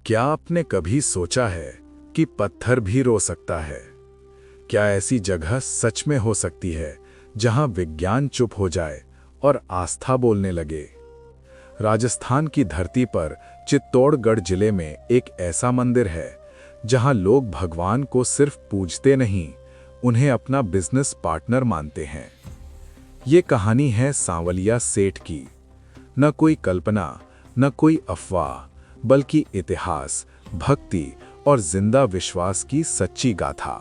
क्या आपने कभी सोचा है कि पत्थर भी रो सकता है? क्या ऐसी जगह सच में हो सकती है जहां विज्ञान चुप हो जाए और आस्था बोलने लगे? राजस्थान की धरती पर चित्तौड़गढ़ जिले में एक ऐसा मंदिर है जहां लोग भगवान को सिर्फ पूजते नहीं, उन्हें अपना बिजनेस पार्टनर मानते हैं। ये कहानी है सांवलिया सेठ की। न कोई कल्पना, न कोई अफवाह, बल्कि इतिहास, भक्ति और जिंदा विश्वास की सच्ची गाथा।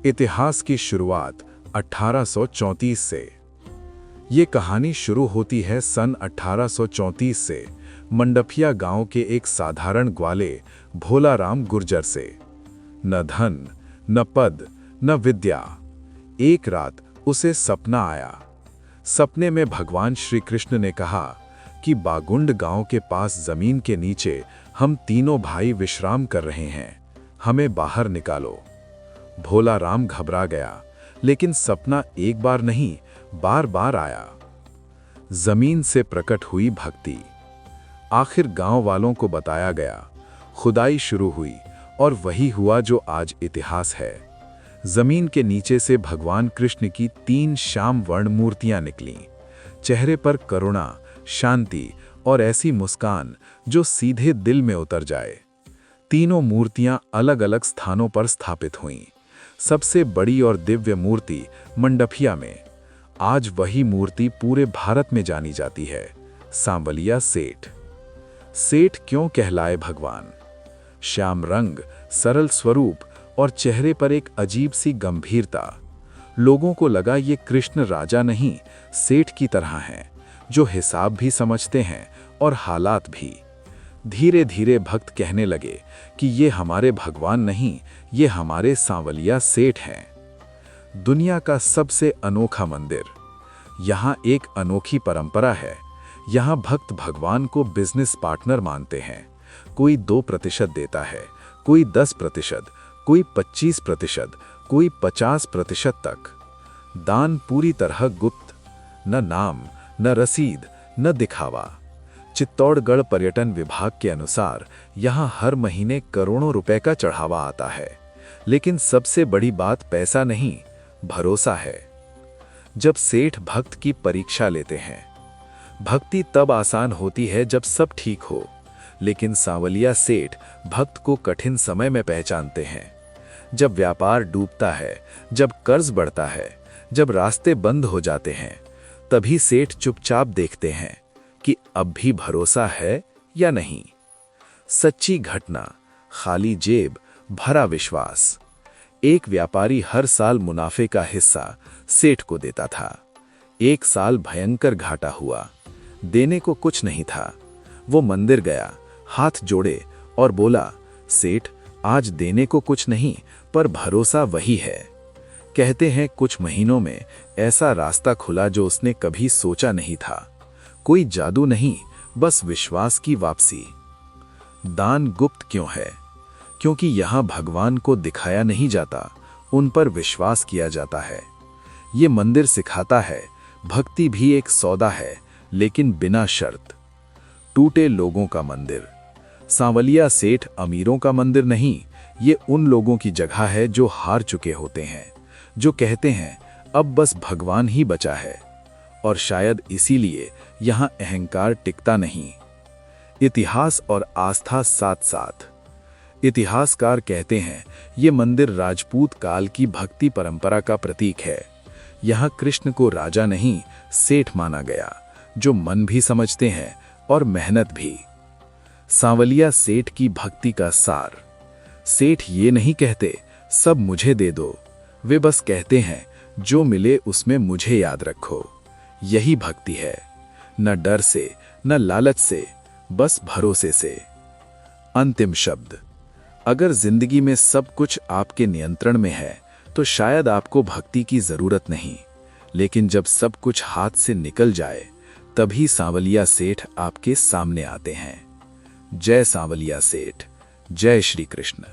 इतिहास की शुरुआत 1834 से। ये कहानी शुरू होती है सन 1834 से मंडफिया गांव के एक साधारण ग्वाले भोलाराम गुर्जर से। न धन, न पद, न विद्या। एक रात उसे सपना आया। सपने में भगवान श्री कृष्ण ने कहा कि बागुंड गांव के पास जमीन के नीचे हम तीनों भाई विश्राम कर रहे हैं, हमें बाहर निकालो। भोला राम घबरा गया, लेकिन सपना एक बार नहीं, बार बार आया। जमीन से प्रकट हुई भक्ति। आखिर गांव वालों को बताया गया, खुदाई शुरू हुई और वही हुआ जो आज इतिहास है। जमीन के नीचे से भगवान कृष्ण की 3 श्याम वर्ण मूर्तियां निकलीं, चेहरे पर करुणा, शांति और ऐसी मुस्कान जो सीधे दिल में उतर जाए। तीनों मूर्तियां अलग अलग स्थानों पर स्थापित हुईं। सबसे बड़ी और दिव्य मूर्ति मंडफिया में। आज वही मूर्ति पूरे भारत में जानी जाती है, सांवलिया सेठ। सेठ क्यों कहलाए भगवान? श्याम रंग, सरल स्वरूप और चेहरे पर एक अजीब सी गंभीरता। लोगों को लगा ये कृष्ण राजा नहीं, सेठ की तरह हैं, जो हिसाब भी समझते हैं और हालात भी। धीरे धीरे भक्त कहने लगे कि ये हमारे भगवान नहीं, ये हमारे सांवलिया सेठ हैं। दुनिया का सबसे अनोखा मंदिर। यहाँ एक अनोखी परंपरा है। यहाँ भक्त भगवान को बिजनेस पार्टनर मानते हैं। कोई 2% देता है, कोई 10%, कोई 25%, कोई 50% तक। दान पूरी तरह गुप्त, न नाम, न रसीद, न दिखावा। चित्तौड़गढ़ पर्यटन विभाग के अनुसार यहाँ हर महीने करोड़ों रुपए का चढ़ावा आता है, लेकिन सबसे बड़ी बात पैसा नहीं, भरोसा है। जब सेठ भक्त की परीक्षा लेते हैं। भक्ति तब आसान होती है जब सब ठीक हो, लेकिन सांवलिया सेठ भक्त को कठिन समय में पहचानते हैं। जब व्यापार डूबता है, जब कर्ज बढ़ता है, जब रास्ते बंद हो जाते हैं, तभी सेठ चुपचाप देखते हैं कि अब भी भरोसा है या नहीं। सच्ची घटना, खाली जेब, भरा विश्वास। एक व्यापारी हर साल मुनाफे का हिस्सा सेठ को देता था। एक साल भयंकर घाटा हुआ, देने को कुछ नहीं था। वो मंदिर गया, हाथ जोड़े और बोला, सेठ, आज देने को कुछ नहीं, पर भरोसा वही है। कहते हैं कुछ महीनों में ऐसा रास्ता खुला जो उसने कभी सोचा नहीं था। कोई जादू नहीं, बस विश्वास की वापसी। दान गुप्त क्यों है? क्योंकि यहाँ भगवान को दिखाया नहीं जाता, उन पर विश्वास किया जाता है। ये मंदिर सिखाता है, भक्ति भी एक सौदा है, लेकिन बिना शर्त। टूटे लोगों का मंदिर। सांवलिया सेठ अमीरों का मंदिर नहीं, ये उन लोगों की जगह है जो हार चुके होते हैं, जो कहते हैं अब बस भगवान ही बचा है। और शायद इसीलिए यहाँ अहंकार टिकता नहीं। इतिहास और आस्था साथ साथ। इतिहासकार कहते हैं ये मंदिर राजपूत काल की भक्ति परंपरा का प्रतीक है। यहाँ कृष्ण को राजा नहीं, सेठ माना गया, जो मन भी समझते हैं और मेहनत भी। सांवलिया सेठ की भक्ति का सार। सेठ ये नहीं कहते सब मुझे दे दो, वे बस कहते हैं जो मिले उसमें मुझे याद रखो। यही भक्ति है, न डर से, न लालच से, बस भरोसे से। अंतिम शब्द। अगर जिंदगी में सब कुछ आपके नियंत्रण में है तो शायद आपको भक्ति की जरूरत नहीं, लेकिन जब सब कुछ हाथ से निकल जाए तभी सांवलिया सेठ आपके सामने आते हैं। जय सांवलिया सेठ, जय श्री कृष्ण।